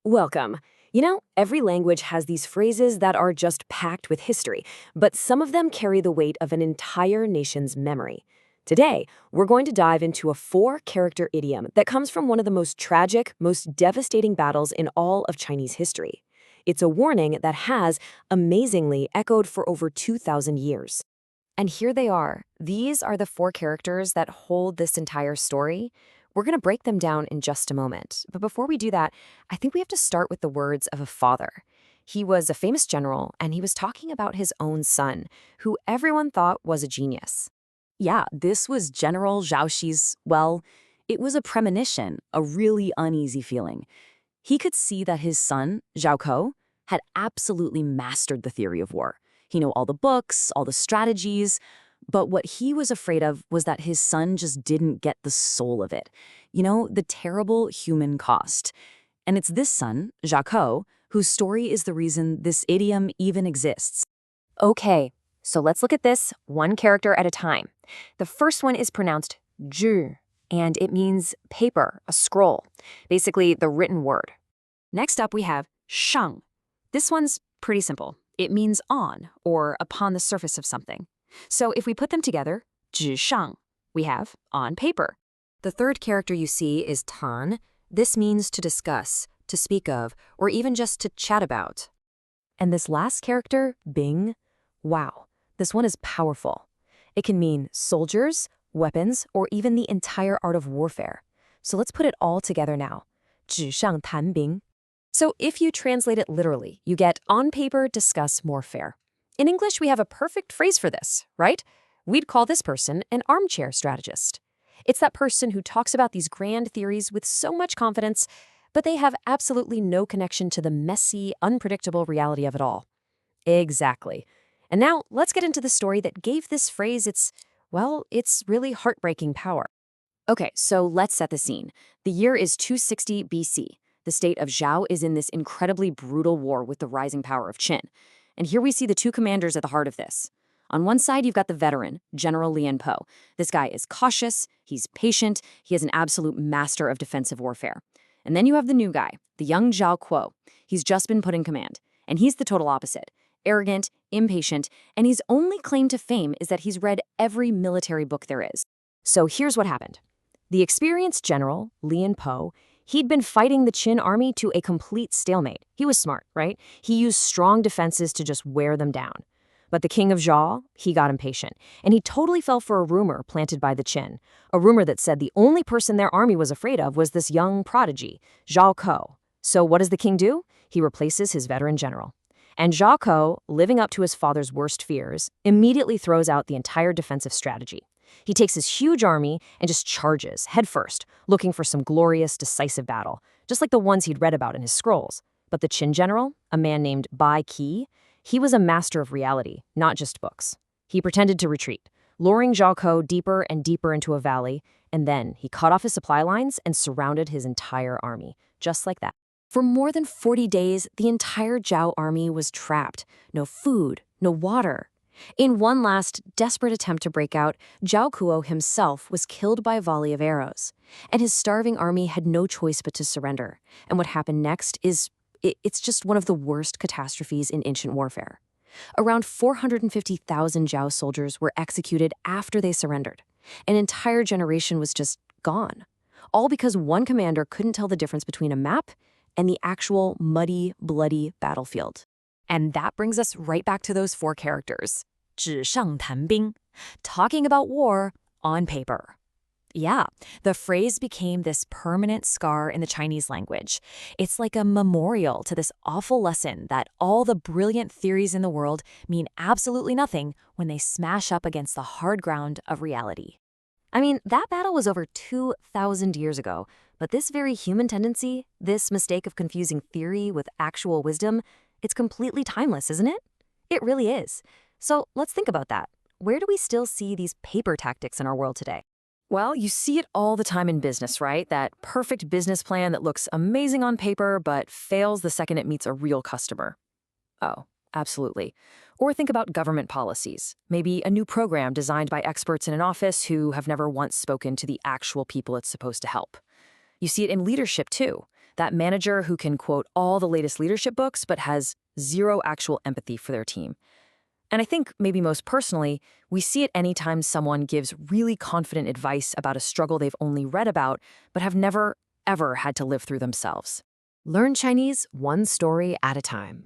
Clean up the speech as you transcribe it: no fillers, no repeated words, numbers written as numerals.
Welcome. Every language has these phrases that are just packed with history, but some of them carry the weight of an entire nation's memory. Today, we're going to dive into a four-character idiom that comes from one of the most tragic, most devastating battles in all of Chinese history. It's a warning that has, amazingly, echoed for over 2,000 years. And here they are. These are the four characters that hold this entire story. We're going to break them down in just a moment. But before we do that, I think we have to start with the words of a father. He was a famous general, and he was talking about his own son, who everyone thought was a genius. Yeah, this was General Zhao She's, it was a premonition, a really uneasy feeling. He could see that his son, Zhao Kuo, had absolutely mastered the theory of war. He knew all the books, all the strategies, but what he was afraid of was that his son just didn't get the soul of it. The terrible human cost. And it's this son, Zhao Kuo, whose story is the reason this idiom even exists. Okay, so let's look at this one character at a time. The first one is pronounced zhì, and it means paper, a scroll, basically the written word. Next up, we have shàng. This one's pretty simple. It means on, or upon the surface of something. So if we put them together, 纸上, we have on paper. The third character you see is tán. This means to discuss, to speak of, or even just to chat about. And this last character, bing, wow, this one is powerful. It can mean soldiers, weapons, or even the entire art of warfare. So let's put it all together now. 纸上谈兵. So if you translate it literally, you get on paper, discuss warfare. In English, we have a perfect phrase for this, right? We'd call this person an armchair strategist. It's that person who talks about these grand theories with so much confidence, but they have absolutely no connection to the messy, unpredictable reality of it all. Exactly. And now let's get into the story that gave this phrase its really heartbreaking power. Okay, so let's set the scene. The year is 260 BC. The state of Zhao is in this incredibly brutal war with the rising power of Qin. And here we see the two commanders at the heart of this. On one side, you've got the veteran, General Lian. This guy is cautious, he's patient, he is an absolute master of defensive warfare. And then you have the new guy, the young Zhao Kuo. He's just been put in command, and he's the total opposite. Arrogant, impatient, and his only claim to fame is that he's read every military book there is. So here's what happened. The experienced general, Lian, he'd been fighting the Qin army to a complete stalemate. He was smart, right? He used strong defenses to just wear them down. But the king of Zhao, he got impatient, and he totally fell for a rumor planted by the Qin, a rumor that said the only person their army was afraid of was this young prodigy, Zhao Kuo. So what does the king do? He replaces his veteran general. And Zhao Kuo, living up to his father's worst fears, immediately throws out the entire defensive strategy. He takes his huge army and just charges, headfirst, looking for some glorious, decisive battle, just like the ones he'd read about in his scrolls. But the Qin general, a man named Bai Qi, he was a master of reality, not just books. He pretended to retreat, luring Zhao Kuo deeper and deeper into a valley, and then he cut off his supply lines and surrounded his entire army, just like that. For more than 40 days, the entire Zhao army was trapped. No food, no water. In one last, desperate attempt to break out, Zhao Kuo himself was killed by a volley of arrows, and his starving army had no choice but to surrender. And what happened next it's just one of the worst catastrophes in ancient warfare. Around 450,000 Zhao soldiers were executed after they surrendered. An entire generation was just gone, all because one commander couldn't tell the difference between a map and the actual muddy, bloody battlefield. And that brings us right back to those four characters, 纸上谈兵, talking about war on paper. Yeah, the phrase became this permanent scar in the Chinese language. It's like a memorial to this awful lesson that all the brilliant theories in the world mean absolutely nothing when they smash up against the hard ground of reality. I mean, that battle was over 2,000 years ago, but this very human tendency, this mistake of confusing theory with actual wisdom, it's completely timeless, isn't it? It really is. So let's think about that. Where do we still see these paper tactics in our world today? Well, you see it all the time in business, right? That perfect business plan that looks amazing on paper but fails the second it meets a real customer. Oh, absolutely. Or think about government policies. Maybe a new program designed by experts in an office who have never once spoken to the actual people it's supposed to help. You see it in leadership, too. That manager who can quote all the latest leadership books but has zero actual empathy for their team. And I think maybe most personally, we see it anytime someone gives really confident advice about a struggle they've only read about but have never, ever had to live through themselves. Learn Chinese one story at a time.